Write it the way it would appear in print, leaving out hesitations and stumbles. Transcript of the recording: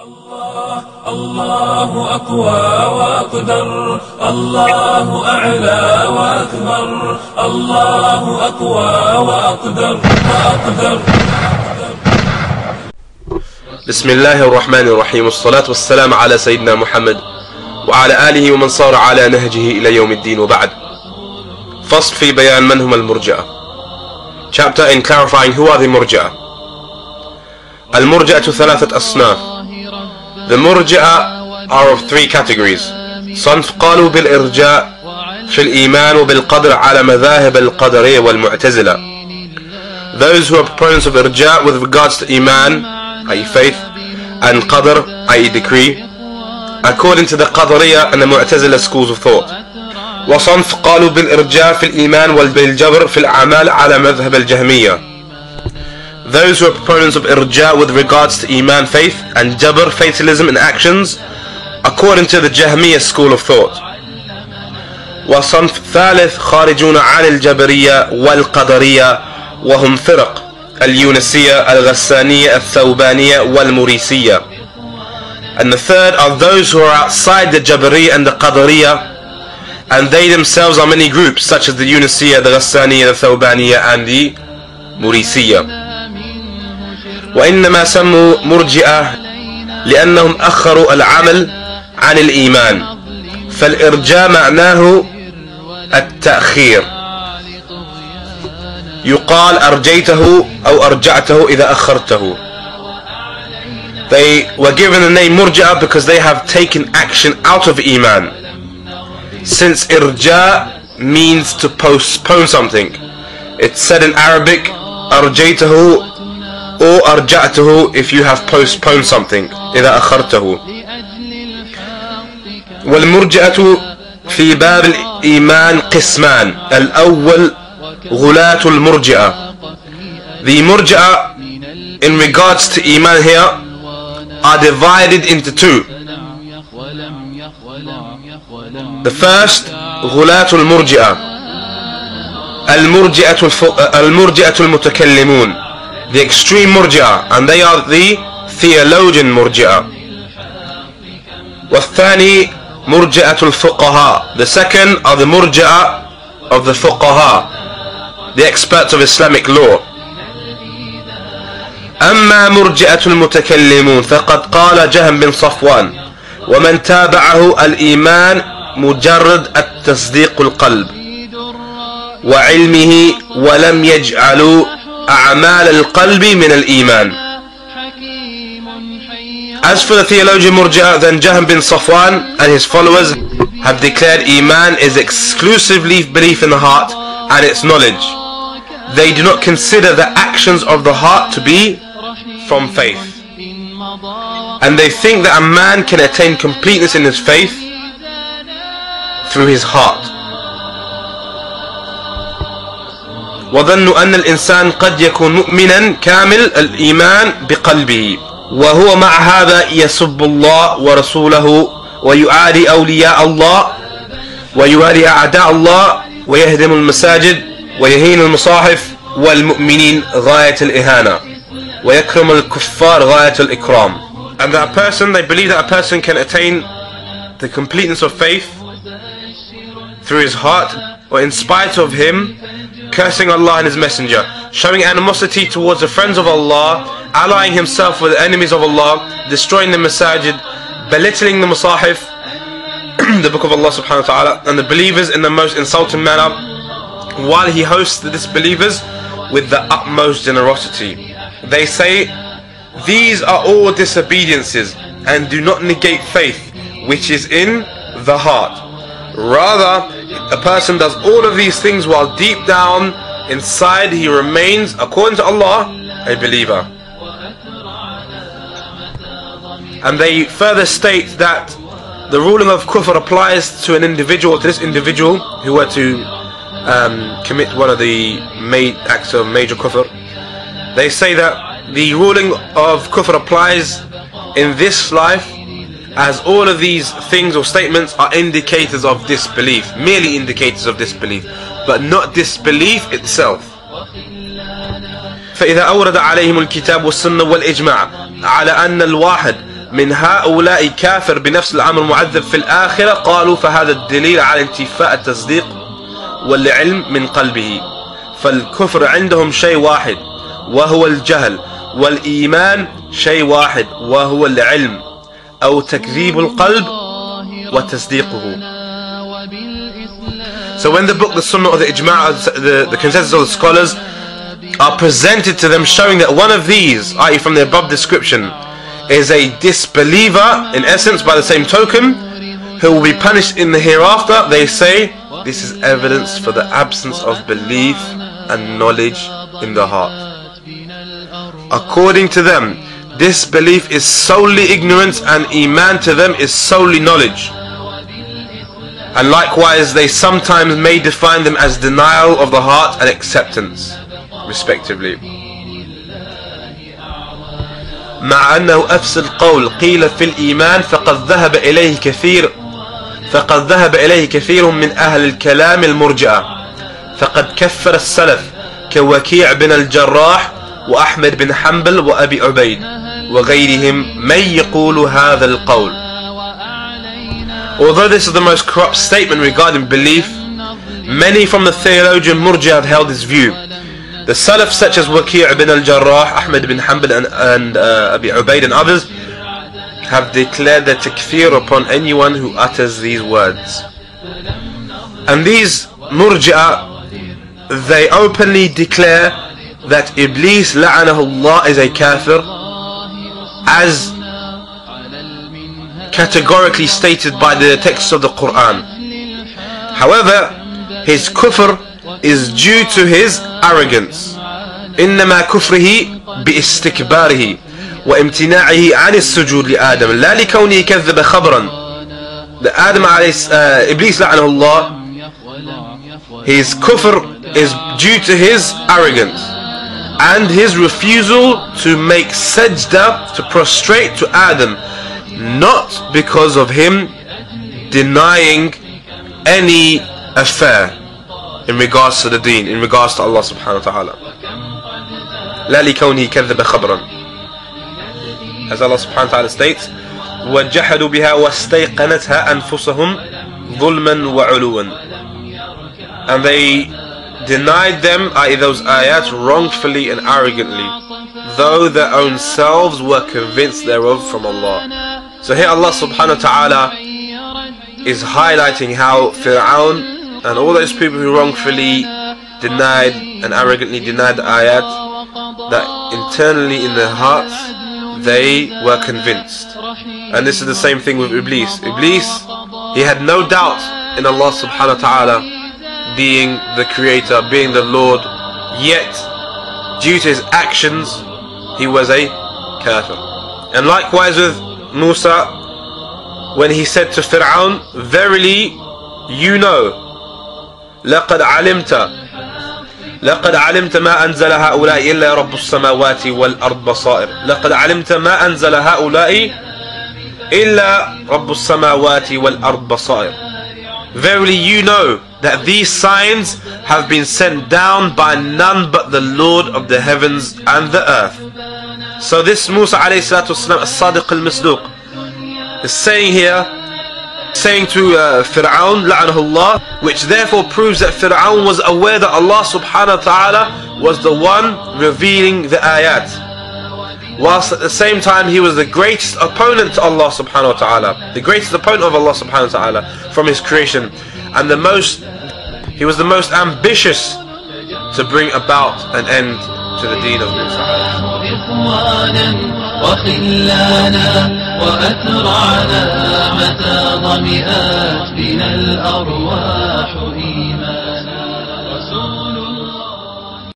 الله أقوى وأقدر الله أعلى وأكبر الله أقوى وأقدر بسم الله الرحمن الرحيم والصلاة والسلام على سيدنا محمد وعلى آله ومن صار على نهجه إلى يوم الدين وبعد. فصل في بيان من هم المرجئة. Chapter in clarifying who are the Murji'ah. المرجئة ثلاثة أصناف. The Murji'ah are of three categories. صنف قالوا بالإرجاء في الإيمان وبالقدر على مذاهب القدرية والمعتزلة. Those who are proponents of irja with regards to Iman, i.e. faith, and Qadr, i.e. decree, according to the Qadariyah and the Mu'tazila schools of thought. وصنف قالوا بالإرجاء في الإيمان وبالجبر في الأعمال على مذهب الجهمية. Those who are proponents of irja with regards to Iman, faith, and jabr, fatalism in actions, according to the Jahmiyyah school of thought. وصنف ثالث خارجون عن الجبرية والقدرية وهم فرق اليونسية الغسانية الثوبانية والمريسية. And the third are those who are outside the Jabariyah and the Qadariyah, and they themselves are many groups such as the Yunusiyya, the Ghassaniya, the Thawbaniyya and the Murisiyya. وإنما سموا مرجئة لأنهم أخروا العمل عن الإيمان، فالإرجاء معناه التأخير، يقال أرجيته أو أرجعته إذا أخرته. They were given the name Murji'ah because they have taken action out of Iman. Since irja means to postpone something, it's said in Arabic أرجيته or أرجعته if you have postponed something إذا أخرته. والمرجئة في باب الإيمان قسمان. الأول غلاة المرجئة. The Murji'ah in regards to Iman here are divided into two. The first غلاة المرجئة المرجئة المتكلمون, the extreme Murji'ah, and they are the theologian Murji'ah. والثاني مرجئة الفقهاء. The second are the Murji'ah of the fuqaha, the experts of Islamic law. أما مرجئة المتكلمون فقد قال جهم بن صفوان ومن تابعه الإيمان مجرد التصديق القلب وعلمه ولم يجعلوا أعمال القلب من الإيمان. As for the theologian Murji'ah, then Jahm bin Safwan and his followers have declared Iman is exclusively belief in the heart and its knowledge. They do not consider the actions of the heart to be from faith, and they think that a man can attain completeness in his faith through his heart. وظنوا أن الإنسان قد يكون مؤمنا كامل الإيمان بقلبه وهو مع هذا يسب الله ورسوله ويعادي أولياء الله ويوالي أعداء الله ويهدم المساجد ويهين المصاحف والمؤمنين غاية الإهانة ويكرم الكفار غاية الإكرام. And that a person, they believe that a person can attain the completeness of faith through his heart, or in spite of him cursing Allah and His Messenger, showing animosity towards the friends of Allah, allying himself with the enemies of Allah, destroying the masajid, belittling the musahif, the book of Allah subhanahu wa ta'ala, and the believers in the most insulting manner, while he hosts the disbelievers with the utmost generosity. They say these are all disobediences and do not negate faith which is in the heart. Rather, a person does all of these things while deep down inside he remains, according to Allah, a believer. And they further state that the ruling of kufr applies to an individual, to this individual who were to commit one of the acts of major kufr. They say that the ruling of kufr applies in this life, as all of these things or statements are indicators of disbelief, merely indicators of disbelief, but not disbelief itself. فإذا أورد عليهم الكتاب والسنة والإجماع على أن الواحد من هؤلاء كافر بنفس الأمر معذب في الآخرة قالوا فهذا الدليل على انتفاء التصديق والعلم من قلبه. فالكفر عندهم شيء واحد وهو الجهل، والإيمان شيء واحد وهو العلم أو تكذيب القلب وتصديقه. So when the book, the sunnah or the ijma', the consensus of the scholars are presented to them showing that one of these, i.e. from the above description, is a disbeliever in essence by the same token, who will be punished in the hereafter, they say this is evidence for the absence of belief and knowledge in the heart. According to them, disbelief is solely ignorance and Emaan to them is solely knowledge. And likewise they sometimes may define them as denial of the heart and acceptance respectively. مع أنه أفس القول قيل في الإيمان فقد ذهب إليه كثير من أهل الكلام المرجئة، فقد كفر السلف كوكيع بن الجراح وأحمد بن حنبل وأبي عبيد وغيرهم من يقول هذا القول. Although this is the most corrupt statement regarding belief, many from the theologian Murji'ah have held this view. The Salaf such as Waki' ibn al-Jarrah, Ahmed bin Hanbal and Abi Ubaid and others have declared their takfir upon anyone who utters these words. And these Murji'ah, they openly declare that Iblis la'anahullah is a kafir, as categorically stated by the text of the Quran. However, his kufr is due to his arrogance. إنما كفره باستكباره وامتناعه عن السجود لآدم لا لكونه كذب خبرا. The Iblis la'anahullah, his kufr is due to his arrogance and his refusal to make sajda, to prostrate to Adam, not because of him denying any affair in regards to the deen, in regards to Allah subhanahu wa ta'ala. لا لكونه كذب خبرا, as Allah subhanahu wa ta'ala states, وَجَحَدُوا بِهَا وَاسْتَيْقَنَتْهَا أَنفُسَهُمْ ظُلْمًا وَعُلُوًا. And they denied them, i.e. those ayats, wrongfully and arrogantly, though their own selves were convinced thereof from Allah. So here Allah subhanahu wa ta'ala is highlighting how Fir'aun and all those people who wrongfully denied and arrogantly denied the ayat, that internally in their hearts they were convinced. And this is the same thing with Iblis. Iblis, he had no doubt in Allah subhanahu wa ta'ala being the creator, being the Lord, yet due to his actions he was a kafir. And likewise with Musa, when he said to Fir'aun, verily you know, لقد علمت ما أنزل هؤلاء إلا رب السماوات والأرض بصائر. لقد علمت ما أنزل هؤلاء إلا رب السماوات والأرض بصائر. Verily you know that these signs have been sent down by none but the Lord of the heavens and the earth. So this Musa alayhi salatu wasalam, as-Sadiq al-Misduq, is saying here, saying to Fir'aun la'anahullah, which therefore proves that Fir'aun was aware that Allah subhanahu wa ta'ala was the one revealing the ayat, whilst at the same time he was the greatest opponent to Allah subhanahu wa ta'ala, the greatest opponent of Allah subhanahu wa ta'ala from his creation, and he was the most ambitious to bring about an end to the deen of Musa. وخلانا وأترعنا متى ضمئات بنا الأرواح